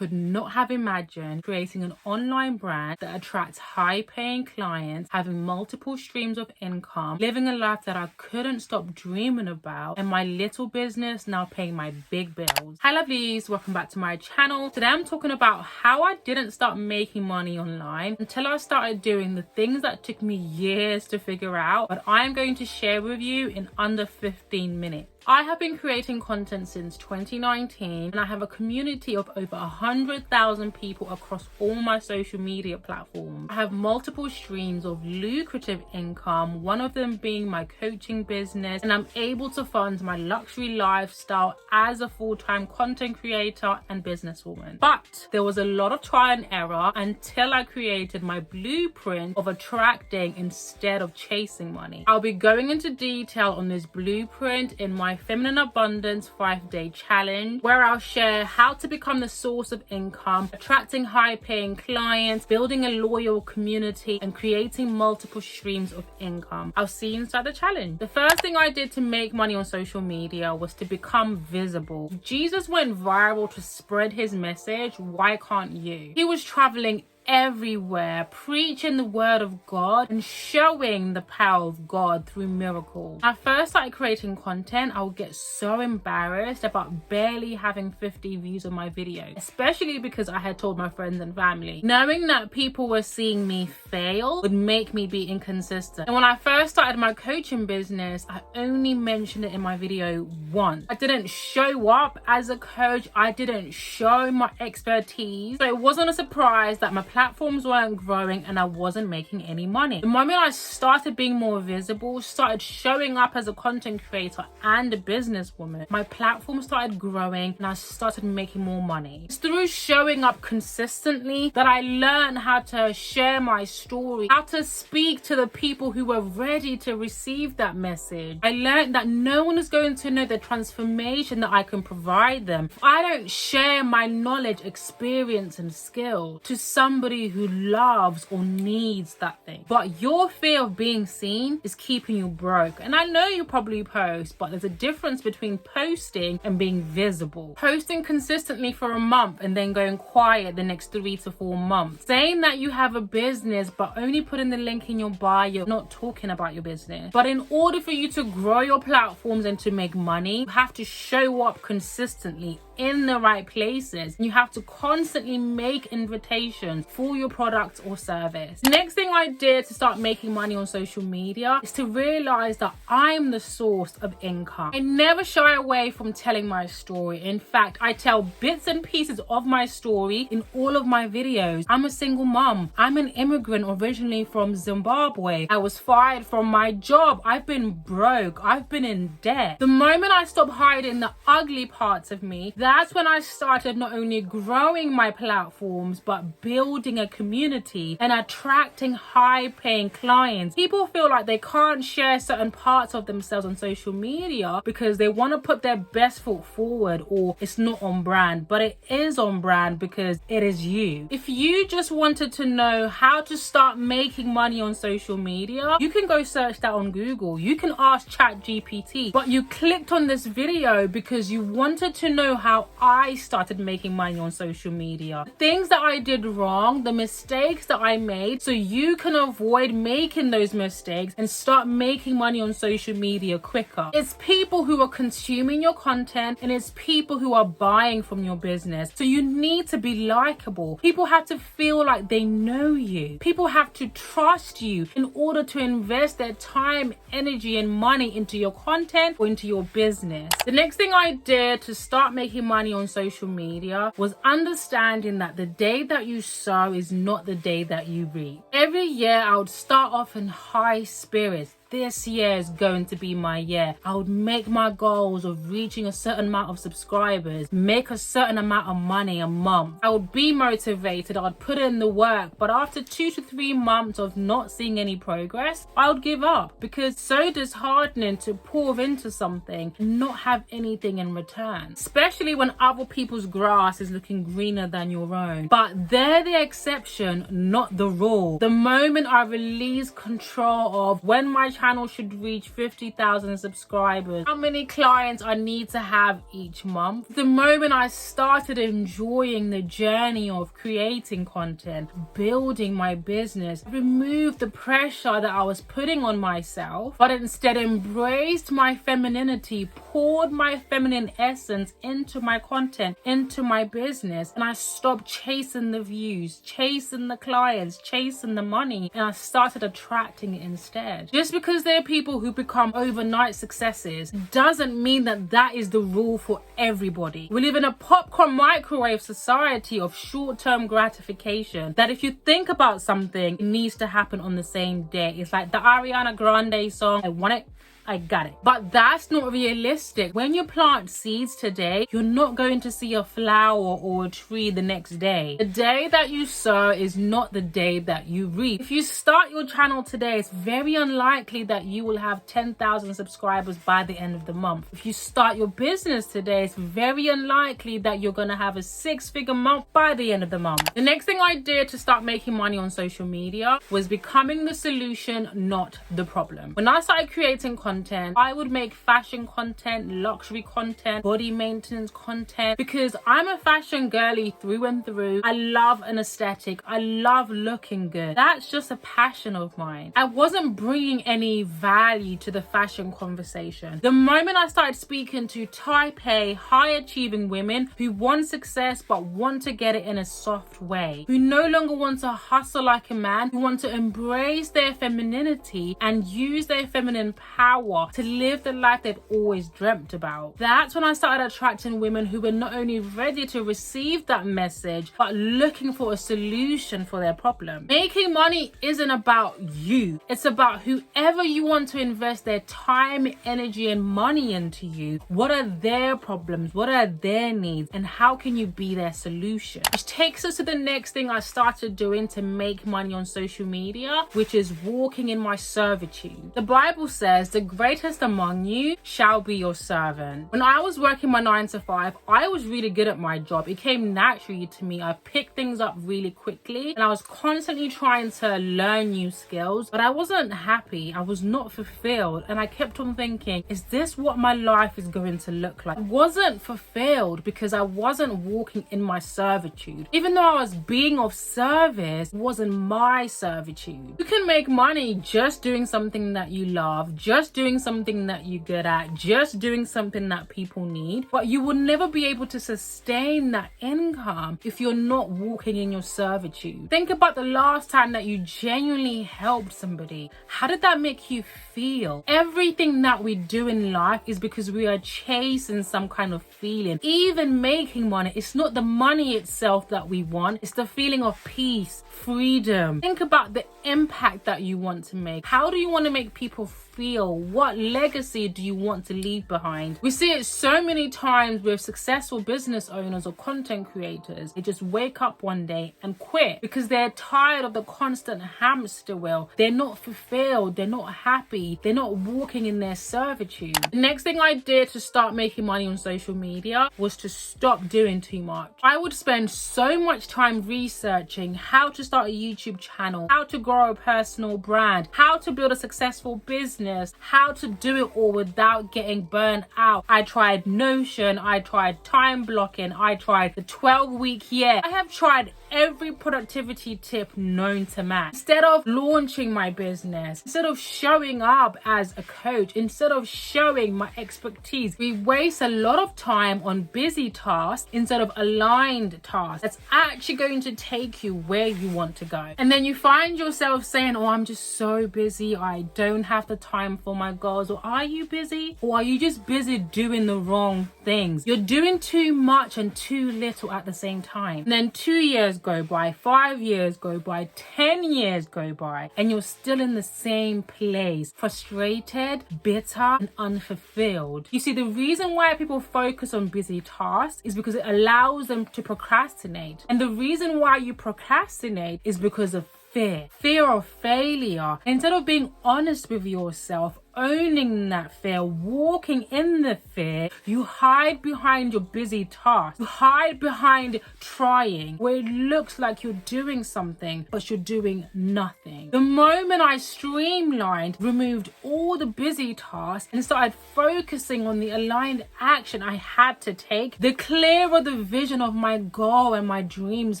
could not have imagined creating an online brand that attracts high-paying clients, having multiple streams of income, living a life that I couldn't stop dreaming about, and my little business now paying my big bills. Hi lovelies, welcome back to my channel. Today I'm talking about how I didn't start making money online until I started doing the things that took me years to figure out, but I'm going to share with you in under 15 minutes. I have been creating content since 2019 and I have a community of over 100,000 people across all my social media platforms. I have multiple streams of lucrative income, one of them being my coaching business, and I'm able to fund my luxury lifestyle as a full-time content creator and businesswoman. But there was a lot of trial and error until I created my blueprint of attracting instead of chasing money. I'll be going into detail on this blueprint in my Feminine Abundance 5-day challenge, where I'll share how to become the source of income, attracting high-paying clients, building a loyal community, and creating multiple streams of income. I'll see you inside the challenge. The first thing I did to make money on social media was to become visible. Jesus went viral to spread his message. Why can't you? He was traveling everywhere, preaching the word of God and showing the power of God through miracles. When I first started creating content, I would get so embarrassed about barely having 50 views on my video, especially because I had told my friends and family. Knowing that people were seeing me fail would make me be inconsistent. And when I first started my coaching business, I only mentioned it in my video once. I didn't show up as a coach. I didn't show my expertise. So it wasn't a surprise that my platforms weren't growing and I wasn't making any money. The moment I started being more visible, started showing up as a content creator and a businesswoman, my platform started growing and I started making more money. It's through showing up consistently that I learned how to share my story, how to speak to the people who were ready to receive that message. I learned that no one is going to know the transformation that I can provide them if I don't share my knowledge, experience, and skill to somebody who loves or needs that thing. But your fear of being seen is keeping you broke. And I know you probably post, but there's a difference between posting and being visible. Posting consistently for a month and then going quiet the next 3 to 4 months. Saying that you have a business but only putting the link in your bio, not talking about your business. But in order for you to grow your platforms and to make money, you have to show up consistently in the right places. You have to constantly make invitations for your product or service. The next thing I did to start making money on social media is to realize that I'm the source of income. I never shy away from telling my story. In fact, I tell bits and pieces of my story in all of my videos. I'm a single mom. I'm an immigrant originally from Zimbabwe. I was fired from my job. I've been broke. I've been in debt. The moment I stopped hiding the ugly parts of me, that's when I started not only growing my platforms, but building a community and attracting high-paying clients. People feel like they can't share certain parts of themselves on social media because they want to put their best foot forward, or it's not on brand, but it is on brand because it is you. If you just wanted to know how to start making money on social media, you can go search that on Google. You can ask ChatGPT, but you clicked on this video because you wanted to know how I started making money on social media. The things that I did wrong, the mistakes that I made, so you can avoid making those mistakes and start making money on social media quicker. It's people who are consuming your content and it's people who are buying from your business. So you need to be likable. People have to feel like they know you. People have to trust you in order to invest their time, energy, and money into your content or into your business. The next thing I did to start making money on social media was understanding that the day that you sow is not the day that you reap. Every year I would start off in high spirits. This year is going to be my year. I would make my goals of reaching a certain amount of subscribers, make a certain amount of money a month. I would be motivated, I would put in the work, but after 2 to 3 months of not seeing any progress, I would give up because it's so disheartening to pour into something and not have anything in return, especially when other people's grass is looking greener than your own. But they're the exception, not the rule. The moment I release control of when my channel should reach 50,000 subscribers, how many clients I need to have each month. The moment I started enjoying the journey of creating content, building my business, removed the pressure that I was putting on myself, but instead embraced my femininity, poured my feminine essence into my content, into my business, and I stopped chasing the views, chasing the clients, chasing the money, and I started attracting it instead. Just because there are people who become overnight successes doesn't mean that that is the rule for everybody. We live in a popcorn microwave society of short-term gratification, that if you think about something, it needs to happen on the same day. It's like the Ariana Grande song, I want it, I got it. But that's not realistic. When you plant seeds today, you're not going to see a flower or a tree the next day. The day that you sow is not the day that you reap. If you start your channel today, it's very unlikely that you will have 10,000 subscribers by the end of the month. If you start your business today, it's very unlikely that you're going to have a 6-figure month by the end of the month. The next thing I did to start making money on social media was becoming the solution, not the problem. When I started creating content, I would make fashion content, luxury content, body maintenance content, because I'm a fashion girly through and through. I love an aesthetic. I love looking good. That's just a passion of mine. I wasn't bringing any value to the fashion conversation. The moment I started speaking to type A, high achieving women who want success but want to get it in a soft way, who no longer want to hustle like a man, who want to embrace their femininity and use their feminine power to live the life they've always dreamt about. That's when I started attracting women who were not only ready to receive that message, but looking for a solution for their problem. Making money isn't about you. It's about whoever you want to invest their time, energy, and money into you. What are their problems? What are their needs? And how can you be their solution? Which takes us to the next thing I started doing to make money on social media, which is walking in my servitude. The Bible says the greatest among you shall be your servant. When I was working my 9 to 5, I was really good at my job. It came naturally to me. I picked things up really quickly and I was constantly trying to learn new skills, but I wasn't happy. I was not fulfilled, and I kept on thinking, is this what my life is going to look like? I wasn't fulfilled because I wasn't walking in my servitude. Even though I was being of service, it wasn't my servitude. You can make money just doing something that you love, just doing something that you're good at, just doing something that people need, but you will never be able to sustain that income if you're not walking in your servitude. Think about the last time that you genuinely helped somebody. How did that make you feel? Everything that we do in life is because we are chasing some kind of feeling. Even making money, it's not the money itself that we want, it's the feeling of peace, freedom. Think about the impact that you want to make. How do you want to make people feel? What legacy do you want to leave behind? We see it so many times with successful business owners or content creators. They just wake up one day and quit because they're tired of the constant hamster wheel. They're not fulfilled. They're not happy. They're not walking in their servitude. The next thing I did to start making money on social media was to stop doing too much. I would spend so much time researching how to start a YouTube channel, how to grow a personal brand, how to build a successful business, how to do it all without getting burnt out. I tried Notion, I tried time blocking, I tried the 12-week year. I have tried every productivity tip known to man. Instead of launching my business, instead of showing up as a coach, instead of showing my expertise, we waste a lot of time on busy tasks instead of aligned tasks that's actually going to take you where you want to go. And then you find yourself saying, oh, I'm just so busy, I don't have the time for my goals. Or are you busy? Or are you just busy doing the wrong things? You're doing too much and too little at the same time. And then 2 years go by, 5 years go by, 10 years go by, and you're still in the same place, frustrated, bitter, and unfulfilled. You see, the reason why people focus on busy tasks is because it allows them to procrastinate. And the reason why you procrastinate is because of fear of failure. Instead of being honest with yourself, owning that fear, walking in the fear, you hide behind your busy task. You hide behind trying, where it looks like you're doing something, but you're doing nothing. The moment I streamlined, removed all the busy tasks, and started focusing on the aligned action I had to take, the clearer the vision of my goal and my dreams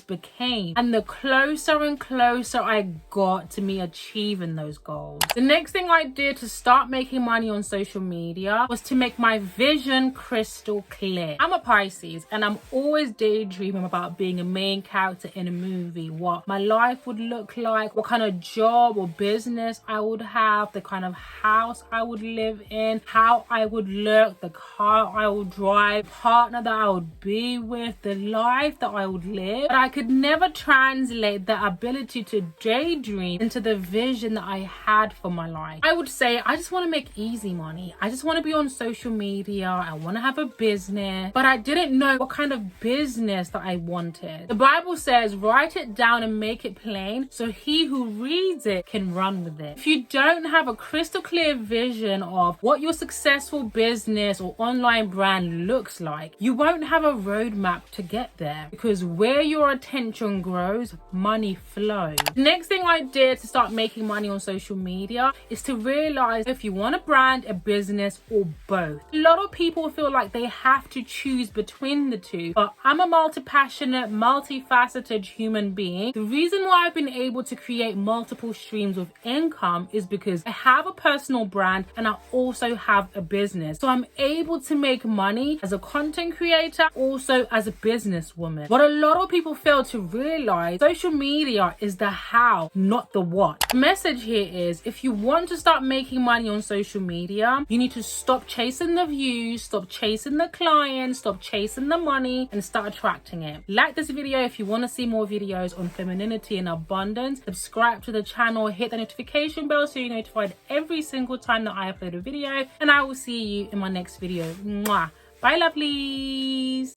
became, and the closer and closer I got to me achieving those goals. The next thing I did to start making money on social media was to make my vision crystal clear. I'm a Pisces, and I'm always daydreaming about being a main character in a movie, what my life would look like, what kind of job or business I would have, the kind of house I would live in, how I would look, the car I would drive, partner that I would be with, the life that I would live. But I could never translate the ability to daydream into the vision that I had for my life. I would say, I just want to make easy money. I just want to be on social media. I want to have a business, but I didn't know what kind of business that I wanted. The Bible says, write it down and make it plain so he who reads it can run with it. If you don't have a crystal clear vision of what your successful business or online brand looks like, you won't have a roadmap to get there, because where your attention grows, money flows. The next thing I did to start making money on social media is to realize if you want a brand, a business, or both. A lot of people feel like they have to choose between the two, but I'm a multi-passionate, multifaceted human being. The reason why I've been able to create multiple streams of income is because I have a personal brand and I also have a business. So I'm able to make money as a content creator, also as a businesswoman. What a lot of people fail to realize, social media is the how, not the what. The message here is, if you want to start making money on social media, you need to stop chasing the views, stop chasing the clients, stop chasing the money, and start attracting it. Like this video if you want to see more videos on femininity and abundance. Subscribe to the channel, hit the notification bell so you're notified every single time that I upload a video, and I will see you in my next video. Mwah. Bye, lovelies.